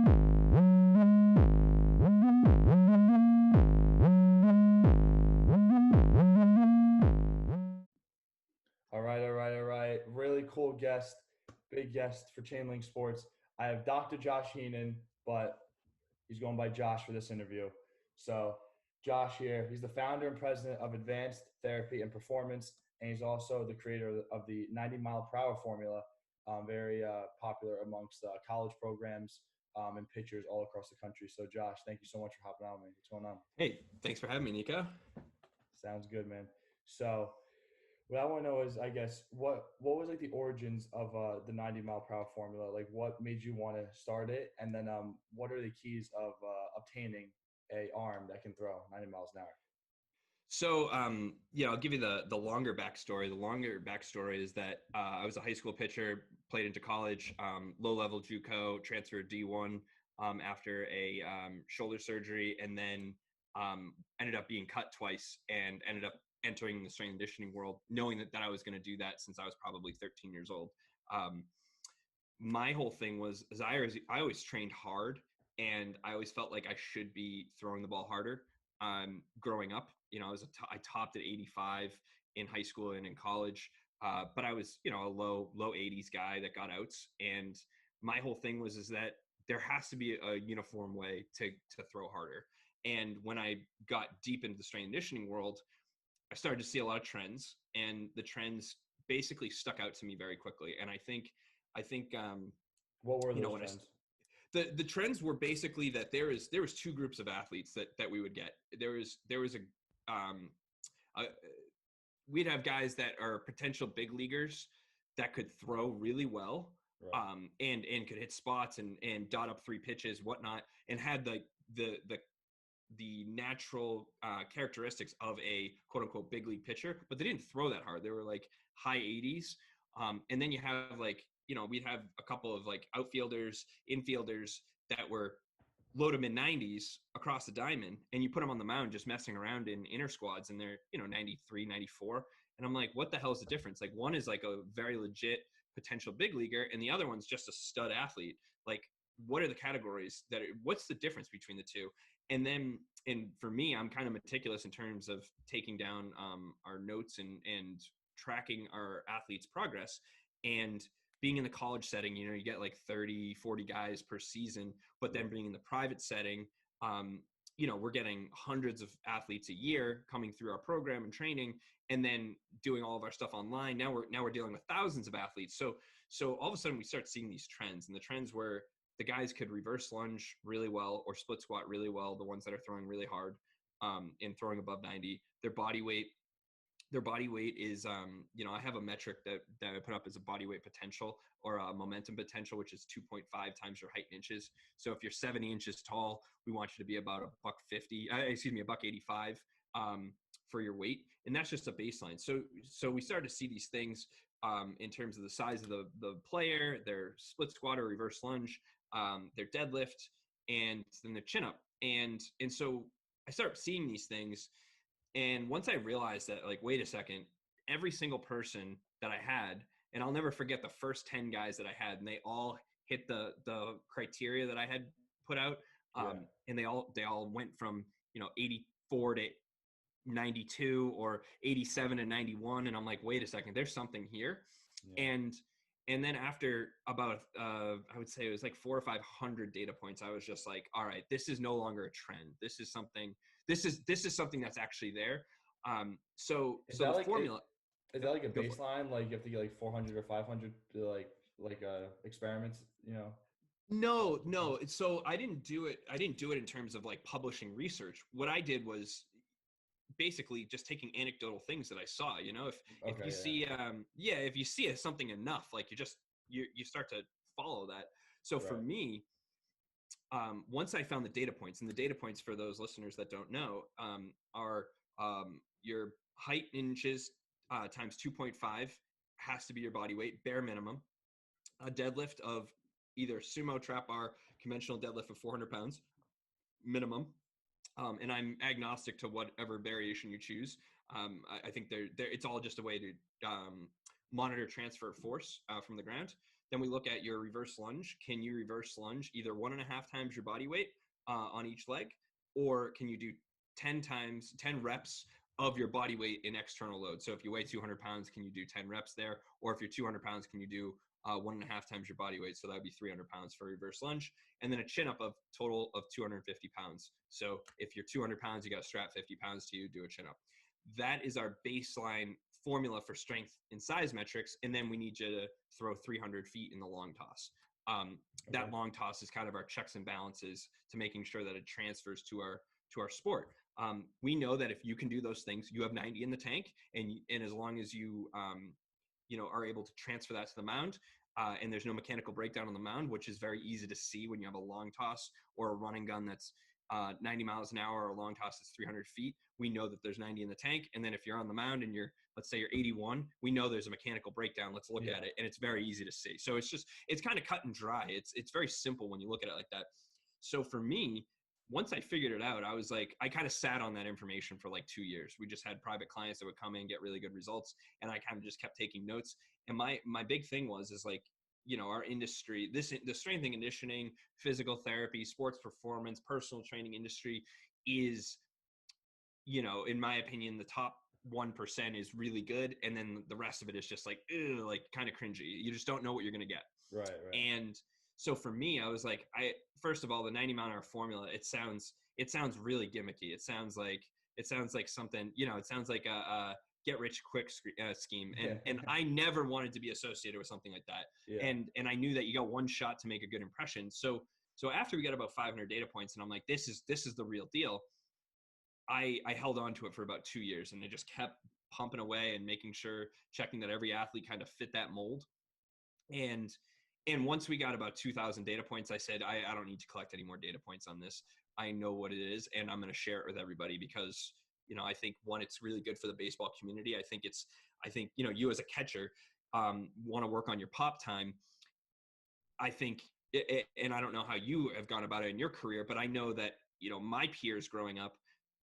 All right, all right, all right. Really cool guest, big guest for Chainlink Sports. I have Dr. Josh Heenan, but he's going by Josh for this interview. So, Josh here, he's the founder and president of Advanced Therapy and Performance, and he's also the creator of the 90 mile per hour formula, very popular amongst college programs and pitchers all across the country. So, Josh, thank you so much for hopping on with me. What's going on? Hey, thanks for having me, Nico. Sounds good, man. So, what I want to know is, I guess, what was like the origins of the 90 mile per hour formula? Like, what made you want to start it, and then what are the keys of obtaining a arm that can throw 90 miles an hour? So, I'll give you the longer backstory. The longer backstory is that I was a high school pitcher, played into college, low-level JUCO, transferred D1 after a shoulder surgery, and then ended up being cut twice and ended up entering the strength and conditioning world, knowing that I was going to do that since I was probably 13 years old. My whole thing was, I always trained hard, and I always felt like I should be throwing the ball harder. Growing up, I topped at 85 in high school and in college, but I was, a low 80s guy that got outs. And my whole thing was that there has to be a uniform way to throw harder. And when I got deep into the strength and conditioning world, I started to see a lot of trends, and the trends basically stuck out to me very quickly. And I think, what were those trends? The trends were basically that there was two groups of athletes that we would get. There was we'd have guys that are potential big leaguers that could throw really well, right. And could hit spots and dot up three pitches, whatnot, and had the natural characteristics of a quote unquote big league pitcher, but they didn't throw that hard. They were like high 80s. And then you have we'd have a couple of like outfielders, infielders that were low to mid 90s across the diamond, and you put them on the mound just messing around in inner squads, and they're 93, 94. And I'm like, what the hell is the difference? Like, one is like a very legit potential big leaguer, and the other one's just a stud athlete. Like, what are the categories what's the difference between the two? And for me, I'm kind of meticulous in terms of taking down our notes and tracking our athletes' progress. And being in the college setting, you get like 30, 40 guys per season, but then being in the private setting, we're getting hundreds of athletes a year coming through our program and training, and then doing all of our stuff online. Now we're dealing with thousands of athletes. So all of a sudden we start seeing these trends, and the trends where the guys could reverse lunge really well or split squat really well, the ones that are throwing really hard and throwing above 90. Their body weight is, I have a metric that I put up as a body weight potential or a momentum potential, which is 2.5 times your height in inches. So if you're 70 inches tall, we want you to be about $185 for your weight. And that's just a baseline. So we started to see these things in terms of the size of the player, their split squat or reverse lunge, their deadlift, and then their chin up. And so I started seeing these things. And once I realized that, like, wait a second, every single person that I had, and I'll never forget the first 10 guys that I had, and they all hit the criteria that I had put out. And they all went from, 84 to 92 or 87 to 91. And I'm like, wait a second, there's something here. Yeah. And then after about, I would say it was like 400 or 500 data points, I was just like, all right, this is no longer a trend. This is something that's actually there. So the formula. Is that like a baseline? Like you have to get like 400 or 500 to like experiments, No. So I didn't do it in terms of like publishing research. What I did was basically just taking anecdotal things that I saw, if you see something enough, like you start to follow that. So right. For me, once I found the data points, and the data points for those listeners that don't know, are your height in inches times 2.5 has to be your body weight, bare minimum. A deadlift of either sumo, trap bar, conventional deadlift of 400 pounds, minimum. And I'm agnostic to whatever variation you choose. I think it's all just a way to monitor transfer of force from the ground. Then we look at your reverse lunge. Can you reverse lunge either 1.5 times your body weight on each leg, or can you do 10 reps of your body weight in external load? So if you weigh 200 pounds, can you do 10 reps there? Or if you're 200 pounds, can you do 1.5 times your body weight? So that would be 300 pounds for reverse lunge. And then a chin up of total of 250 pounds. So if you're 200 pounds, you got to strap 50 pounds to you, do a chin up. That is our baseline formula for strength and size metrics. And then we need you to throw 300 feet in the long toss. That long toss is kind of our checks and balances to making sure that it transfers to our sport. We know that if you can do those things, you have 90 in the tank, and as long as you are able to transfer that to the mound, and there's no mechanical breakdown on the mound, which is very easy to see when you have a long toss or a running gun that's 90 miles an hour, or a long toss that's 300 feet. We know that there's 90 in the tank. And then if you're on the mound and let's say you're 81, we know there's a mechanical breakdown. Let's look at it. And it's very easy to see. So it's kind of cut and dry. It's very simple when you look at it like that. So for me, once I figured it out, I was like, I kind of sat on that information for like 2 years. We just had private clients that would come in, get really good results. And I kind of just kept taking notes. And my big thing is like, our industry, the strength and conditioning, physical therapy, sports performance, personal training industry is, in my opinion, the top 1% is really good. And then the rest of it is just like kind of cringy. You just don't know what you're going to get. Right. And so for me, I was like, first of all, the 90 mile an hour formula, it sounds really gimmicky. It sounds like something, it sounds like a get rich quick scheme. And I never wanted to be associated with something like that. Yeah. And I knew that you got one shot to make a good impression. So after we got about 500 data points, and I'm like, this is the real deal. I held on to it for about 2 years, and it just kept pumping away and checking that every athlete kind of fit that mold. And once we got about 2,000 data points, I said, I don't need to collect any more data points on this. I know what it is, and I'm going to share it with everybody because, I think, one, it's really good for the baseball community. I think you as a catcher want to work on your pop time. I think, and I don't know how you have gone about it in your career, but I know that, my peers growing up,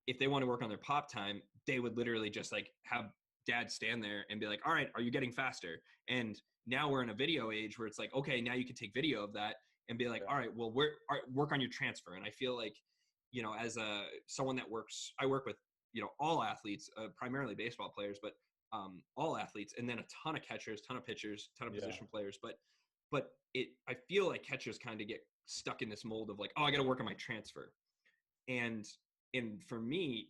if they want to work on their pop time, they would literally just like have dad stand there and be like, all right, are you getting faster? And now we're in a video age where it's like, okay, now you can take video of that and be like, all right, well, work on your transfer. And I feel like, as someone I work with, all athletes, primarily baseball players, but all athletes, and then a ton of catchers, ton of pitchers, ton of position players. But I feel like catchers kind of get stuck in this mold of like, oh, I got to work on my transfer. And for me,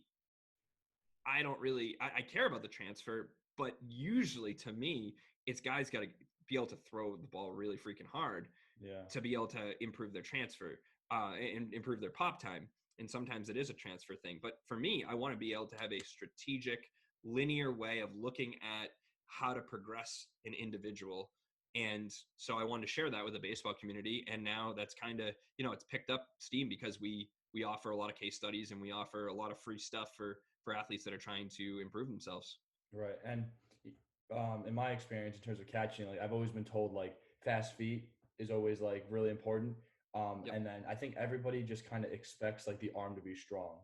I don't really, I care about the transfer, but usually to me, it's guys got to be able to throw the ball really freaking hard to be able to improve their transfer and improve their pop time. And sometimes it is a transfer thing. But for me, I want to be able to have a strategic, linear way of looking at how to progress an individual. And so I wanted to share that with the baseball community. And now that's kind of, it's picked up steam because we offer a lot of case studies and we offer a lot of free stuff for athletes that are trying to improve themselves. Right. And in my experience, in terms of catching, like I've always been told like fast feet is always like really important. And then I think everybody just kind of expects like the arm to be strong,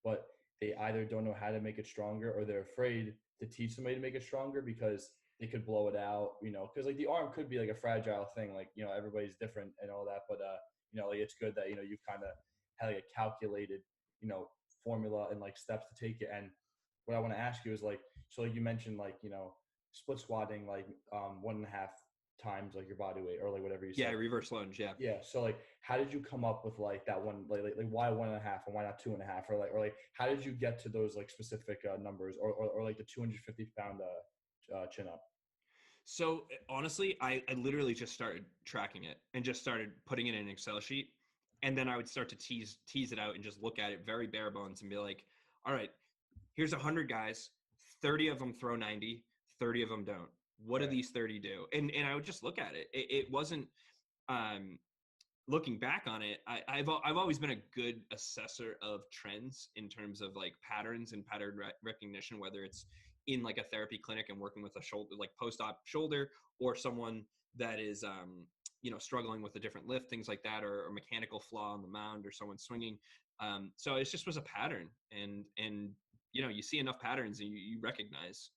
but they either don't know how to make it stronger or they're afraid to teach somebody to make it stronger because they could blow it out, because like the arm could be like a fragile thing, like, everybody's different and all that. But, like it's good that, you've kind of had like a calculated, formula and like steps to take it. And what I want to ask you is like, so like you mentioned like, split squatting, like 1.5 times like your body weight or like whatever you said. Yeah, reverse lunge. Yeah. So like, how did you come up with like that one, like why 1.5 and why not 2.5, or like how did you get to those like specific numbers or like the 250-pound chin up? So honestly, I literally just started tracking it and just started putting it in an Excel sheet. And then I would start to tease it out and just look at it very bare bones and be like, all right, here's 100 guys, 30 of them throw 90, 30 of them don't. What do these 30 do? And I would just look at it. It wasn't, looking back on it, I've always been a good assessor of trends in terms of like patterns and pattern recognition, whether it's in like a therapy clinic and working with a shoulder, like post-op shoulder, or someone that is, struggling with a different lift, things like that, or a mechanical flaw on the mound or someone swinging. So it just was a pattern and, you see enough patterns and you recognize.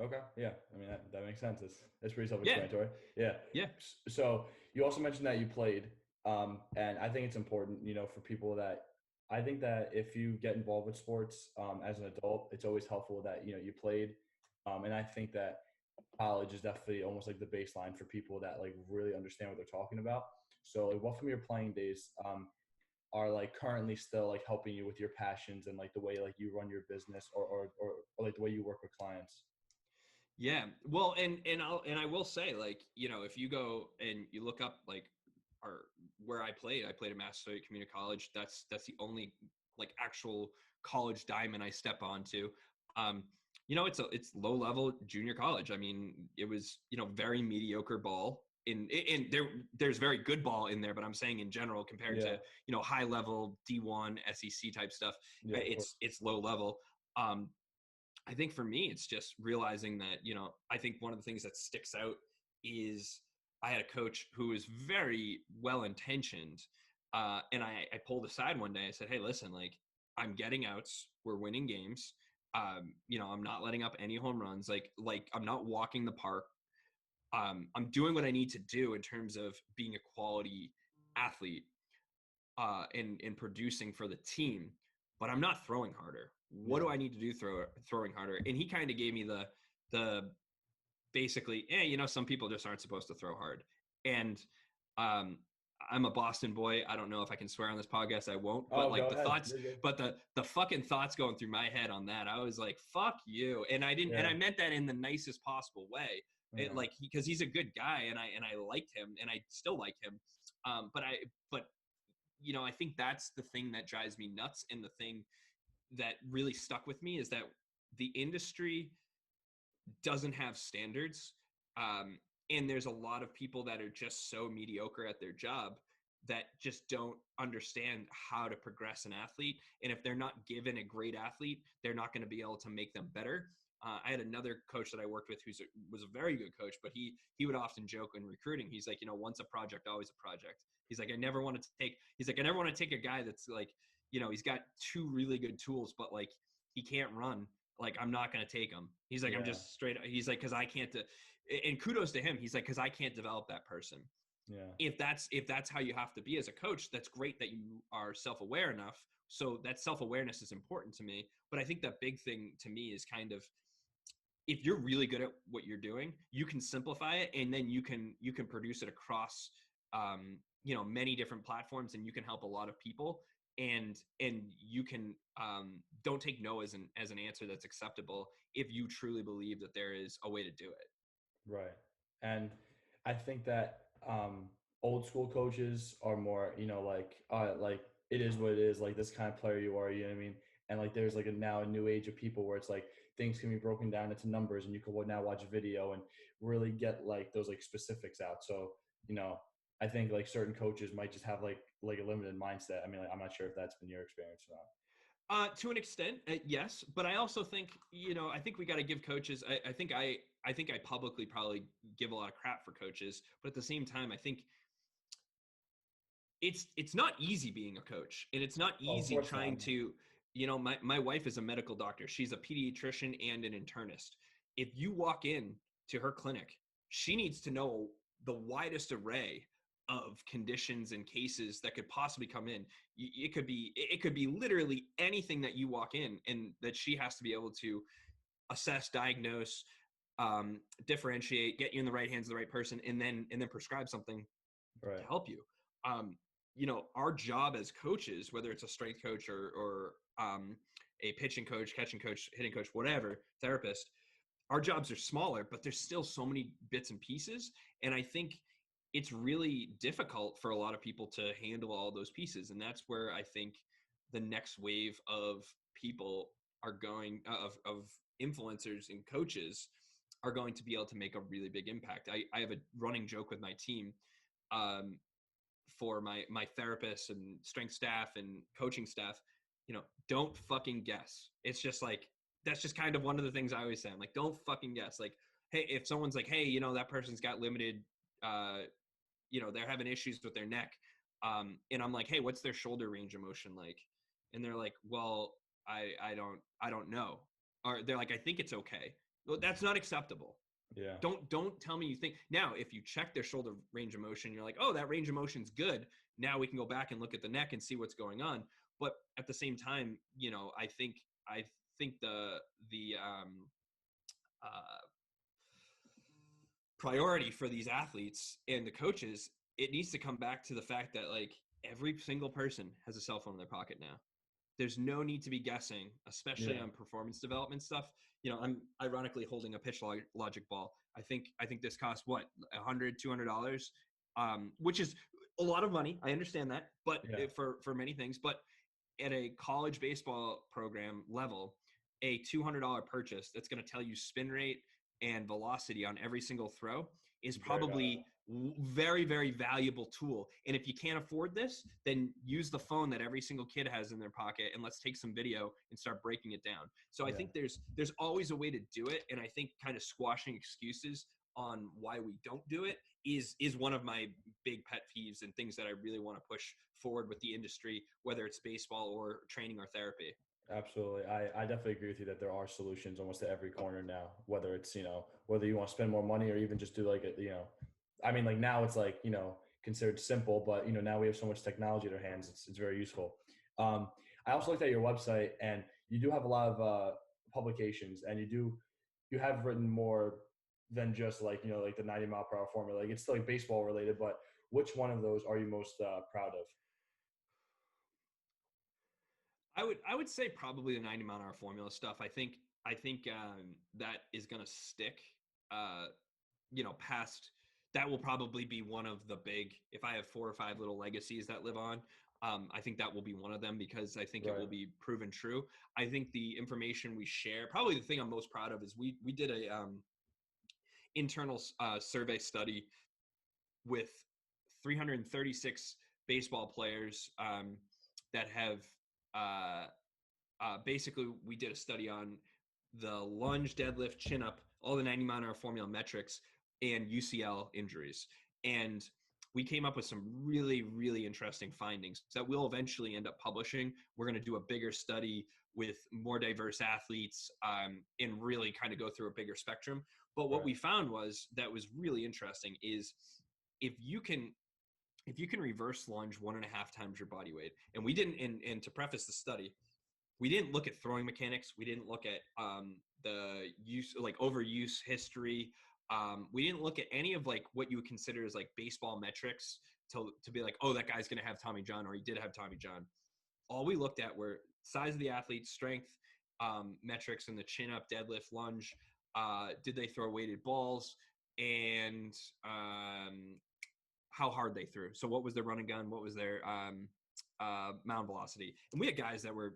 Okay. Yeah. I mean, that makes sense. It's pretty Yeah, self-explanatory. Yeah. yeah, So you also mentioned that you played, and I think it's important, for people that I think that if you get involved with sports as an adult, it's always helpful that you played, and I think that college is definitely almost like the baseline for people that like really understand what they're talking about. So, like, what from your playing days are like currently still like helping you with your passions and like the way like you run your business or like the way you work with clients? yeah. Well, and I will say, like, if you go and you look up like our where I played at Massasoit Community College. That's the only like actual college diamond I step onto. Um, it's low level junior college. I mean, it was very mediocre ball. In there's very good ball in there, but I'm saying in general compared Yeah. to high level D1 SEC type stuff, Yeah, of course. it's low level. Um, I think for me, it's just realizing that, I think one of the things that sticks out is I had a coach who was very well intentioned. And I pulled aside one day. I said, hey, listen, like, I'm getting outs. We're winning games. I'm not letting up any home runs. Like I'm not walking the park. I'm doing what I need to do in terms of being a quality athlete and producing for the team, but I'm not throwing harder. What Yeah. do I need to do throwing harder? And he kind of gave me the basically, some people just aren't supposed to throw hard. And um, I'm a Boston boy. I don't know if I can swear on this podcast. I won't. But Oh, like go the ahead. thoughts, You're good. but the fucking thoughts going through my head on that, I was like, "Fuck you!" And I didn't, and Yeah. I meant that in the nicest possible way. It, Yeah. like because he's a good guy, and I liked him, and I still like him. But I think that's the thing that drives me nuts, and the thing that really stuck with me is that the industry doesn't have standards. And there's a lot of people that are just so mediocre at their job that just don't understand how to progress an athlete. And if they're not given a great athlete, they're not going to be able to make them better. I had another coach that I worked with was a very good coach, but he would often joke in recruiting. He's like, once a project, always a project. He's like, I never want to take. He's like, I never want to take a guy that's like, he's got two really good tools, but like he can't run. Like I'm not going to take him. He's like, I'm Yeah. just straight. He's like, because I can't. And kudos to him. He's like, because I can't develop that person. Yeah. If that's how you have to be as a coach, that's great that you are self-aware enough. So that self-awareness is important to me. But I think the big thing to me is kind of, if you're really good at what you're doing, you can simplify it, and then you can produce it across many different platforms, and you can help a lot of people. And you can don't take no as an answer that's acceptable if you truly believe that there is a way to do it. Right. And I think that old school coaches are more, like it is what it is, like this kind of player you are, you know what I mean? And like there's like now a new age of people where it's like things can be broken down into numbers and you can now watch a video and really get like those like specifics out. So, you know, I think like certain coaches might just have like a limited mindset. I mean, like, I'm not sure if that's been your experience or not. To an extent, yes, but I also think I think we got to give coaches. I think I publicly probably give a lot of crap for coaches, but at the same time, I think it's not easy being a coach, and it's not Oh, of easy course not. trying to. My wife is a medical doctor. She's a pediatrician and an internist. If you walk in to her clinic, she needs to know the widest array of conditions and cases that could possibly come in. It could be literally anything that you walk in, and that she has to be able to assess, diagnose, differentiate, get you in the right hands of the right person, and then prescribe something to Right. help you. Um, our job as coaches, whether it's a strength coach or a pitching coach, catching coach, hitting coach, whatever, therapist, our jobs are smaller, but there's still so many bits and pieces. And I think it's really difficult for a lot of people to handle all those pieces. And that's where I think the next wave of people are going of influencers and coaches are going to be able to make a really big impact. I have a running joke with my team. Um, for my therapists and strength staff and coaching staff, don't fucking guess. It's just like, that's just kind of one of the things I always say. I'm like, don't fucking guess. Like, hey, if someone's like, hey, that person's got limited, they're having issues with their neck, and I'm like, hey, what's their shoulder range of motion like? And they're like, well, I don't know. Or they're like, I think it's okay. Well, that's not acceptable. Yeah. Don't tell me you think. Now, if you check their shoulder range of motion, you're like, oh, that range of motion's good. Now we can go back and look at the neck and see what's going on. But at the same time, I think the uh, priority for these athletes and the coaches, it needs to come back to the fact that like every single person has a cell phone in their pocket now. There's no need to be guessing, especially on performance development stuff. I'm ironically holding a pitch logic ball. I think this costs what, $100-$200, which is a lot of money. I understand that, but for many things. But at a college baseball program level, a $200 purchase that's going to tell you spin rate and velocity on every single throw is probably very, very valuable tool. And if you can't afford this, then use the phone that every single kid has in their pocket and let's take some video and start breaking it down. So I think there's always a way to do it. And I think kind of squashing excuses on why we don't do it is one of my big pet peeves and things that I really want to push forward with the industry, whether it's baseball or training or therapy. Absolutely. I definitely agree with you that there are solutions almost at every corner now, whether it's, whether you want to spend more money or even just do like I mean, like now it's like, considered simple, but now we have so much technology at our hands. It's very useful. I also looked at your website and you do have a lot of publications, and you have written more than just like, like the 90-mile-per-hour formula. Like it's still like baseball related, but which one of those are you most proud of? I would say probably the 90-mile-an-hour formula stuff. I think that is going to stick. Uh, past that will probably be one of the big. If I have 4 or 5 little legacies that live on, I think that will be one of them because I think it will be proven true. I think the information we share, probably the thing I'm most proud of, is we did a internal survey study with 336 baseball players that have basically we did a study on the lunge, deadlift, chin up, all the 90-mile-an-hour formula metrics and UCL injuries. And we came up with some really, really interesting findings that we'll eventually end up publishing. We're going to do a bigger study with more diverse athletes and really kind of go through a bigger spectrum. But what we found that was really interesting is if you can reverse lunge 1.5 times your body weight, and we didn't, and to preface the study, we didn't look at throwing mechanics. We didn't look at the use, like overuse history. We didn't look at any of like what you would consider as like baseball metrics to be like, oh, that guy's going to have Tommy John, or he did have Tommy John. All we looked at were size of the athlete, strength metrics, and the chin up, deadlift, lunge. Did they throw weighted balls, and how hard they threw. So what was their running gun? What was their mound velocity? And we had guys that were,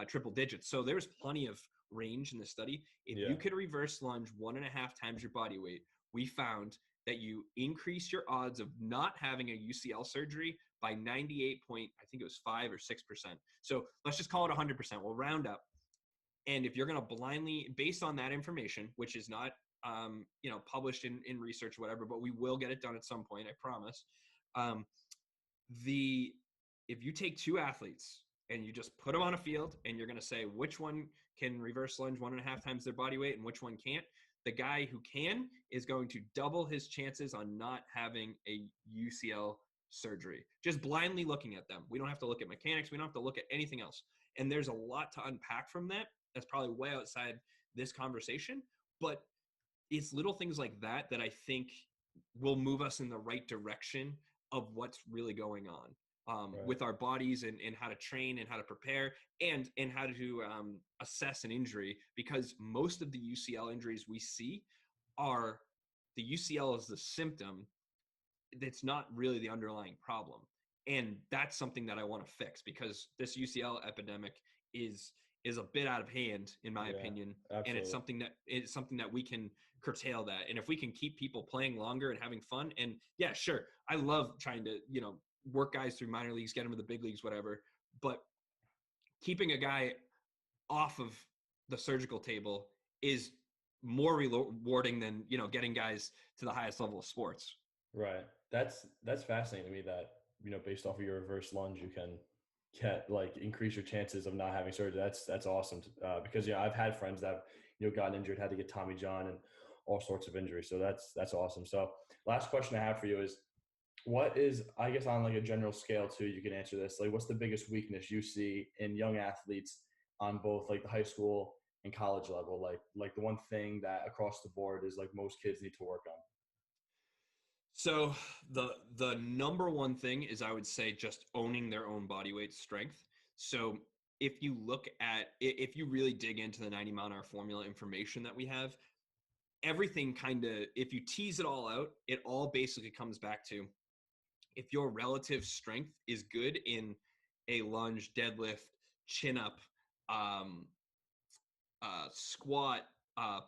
triple digits. So there's plenty of range in the study. If you could reverse lunge 1.5 times your body weight, we found that you increase your odds of not having a UCL surgery by 98 point, I think it was 5 or 6%. So let's just call it 100%. We'll round up. And if you're going to blindly, based on that information, which is not, published in research or whatever, but we will get it done at some point, I promise. If you take 2 athletes and you just put them on a field and you're going to say which one can reverse lunge 1.5 times their body weight and which one can't, the guy who can is going to double his chances on not having a UCL surgery. Just blindly looking at them. We don't have to look at mechanics. We don't have to look at anything else. And there's a lot to unpack from that. That's probably way outside this conversation, but it's little things like that I think will move us in the right direction of what's really going on with our bodies and how to train and how to prepare and how to assess an injury, because most of the UCL injuries we see are the UCL is the symptom. That's not really the underlying problem. And that's something that I want to fix, because this UCL epidemic is a bit out of hand, in my opinion. Absolutely. And it's something that we can curtail that. And if we can keep people playing longer and having fun, and yeah, sure, I love trying to, work guys through minor leagues, get them to the big leagues, whatever. But keeping a guy off of the surgical table is more rewarding than, getting guys to the highest level of sports. Right. That's fascinating to me that, based off of your reverse lunge, you can get like increase your chances of not having surgery. That's awesome because I've had friends that gotten injured, had to get Tommy John and all sorts of injuries. So that's awesome. So last question I have for you is, what is, I guess on like a general scale too, you can answer this, like what's the biggest weakness you see in young athletes on both like the high school and college level? Like the one thing that across the board is like most kids need to work on. So the number one thing is, I would say, just owning their own body weight strength. So if you really dig into the 90-mile-an-hour formula information that we have, everything kind of, if you tease it all out, it all basically comes back to, if your relative strength is good in a lunge, deadlift, chin up, um, squat,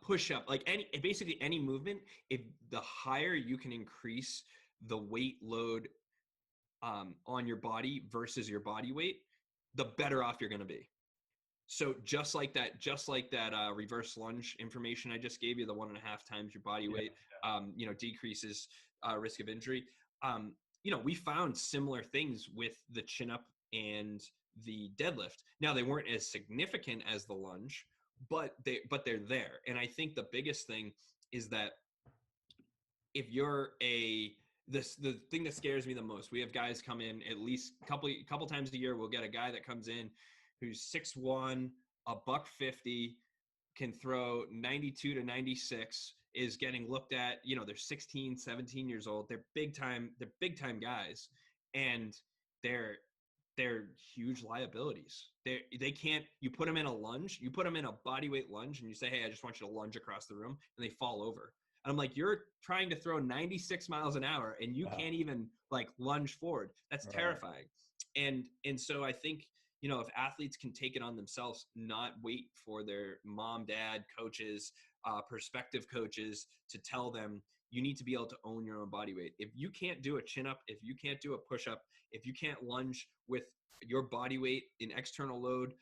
push up, like basically any movement, if the higher you can increase the weight load on your body versus your body weight, the better off you're going to be. So just like that reverse lunge information I just gave you, the 1.5 times your body weight, decreases risk of injury. We found similar things with the chin up and the deadlift. Now, they weren't as significant as the lunge, but they're there. And I think the biggest thing is that if you're the thing that scares me the most, we have guys come in at least a couple times a year. We'll get a guy that comes in who's 6'1", $150, can throw 92 to 96, is getting looked at, they're 16, 17 years old. They're big time guys, and they're huge liabilities. They can't, you put them in a lunge, you put them in a body weight lunge, and you say, hey, I just want you to lunge across the room, and they fall over. And I'm like, you're trying to throw 96 miles an hour and you can't even like lunge forward. That's terrifying. And so I think, if athletes can take it on themselves, not wait for their mom, dad, coaches, prospective coaches to tell them, you need to be able to own your own body weight. If you can't do a chin up, if you can't do a push up, if you can't lunge with your body weight in external load,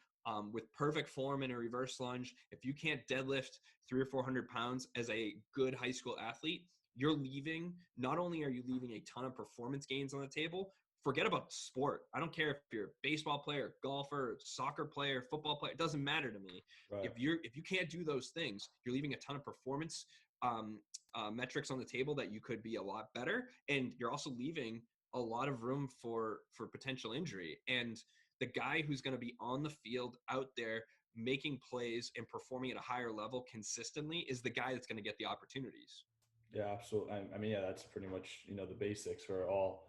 with perfect form in a reverse lunge, if you can't deadlift 300 or 400 pounds as a good high school athlete, not only are you leaving a ton of performance gains on the table, forget about sport. I don't care if you're a baseball player, golfer, soccer player, football player, it doesn't matter to me. Right. If you can't do those things, you're leaving a ton of performance metrics on the table that you could be a lot better. And you're also leaving a lot of room for potential injury. And the guy who's going to be on the field out there making plays and performing at a higher level consistently is the guy that's going to get the opportunities. Yeah, absolutely. I mean, yeah, that's pretty much, the basics for all,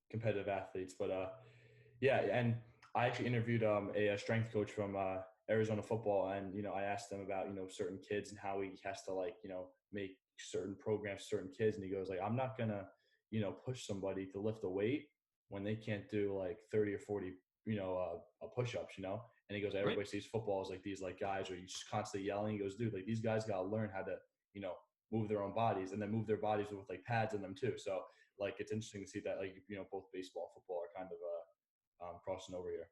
competitive athletes. But yeah, and I actually interviewed a strength coach from Arizona football, and I asked them about certain kids and how he has to like make certain programs for certain kids, and he goes like, I'm not gonna push somebody to lift a weight when they can't do like 30 or 40 push-ups, and he goes, everybody sees football as like these like guys are just constantly yelling. He goes, dude, like these guys gotta learn how to move their own bodies, and then move their bodies with like pads in them too. So like it's interesting to see that like both baseball, football are kind of crossing over here.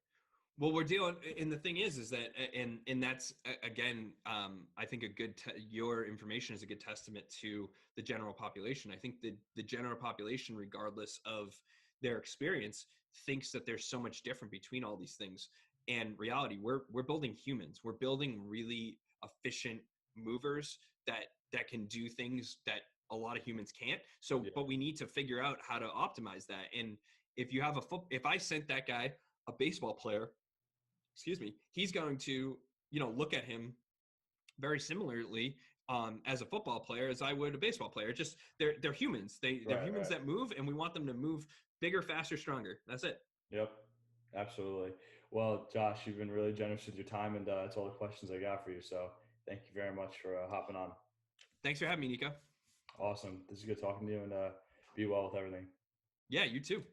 Well, we're dealing, and the thing is that, and that's again, I think your information is a good testament to the general population. I think the general population, regardless of their experience, thinks that there's so much different between all these things. And reality, we're building humans. We're building really efficient movers that can do things that a lot of humans can't. So, but we need to figure out how to optimize that. And if I sent that guy a baseball player, he's going to, look at him very similarly as a football player as I would a baseball player. Just they're humans. They're humans that move, and we want them to move bigger, faster, stronger. That's it. Yep, absolutely. Well, Josh, you've been really generous with your time, and that's all the questions I got for you. So thank you very much for hopping on. Thanks for having me, Nico. Awesome. This is good talking to you, and be well with everything. Yeah, you too.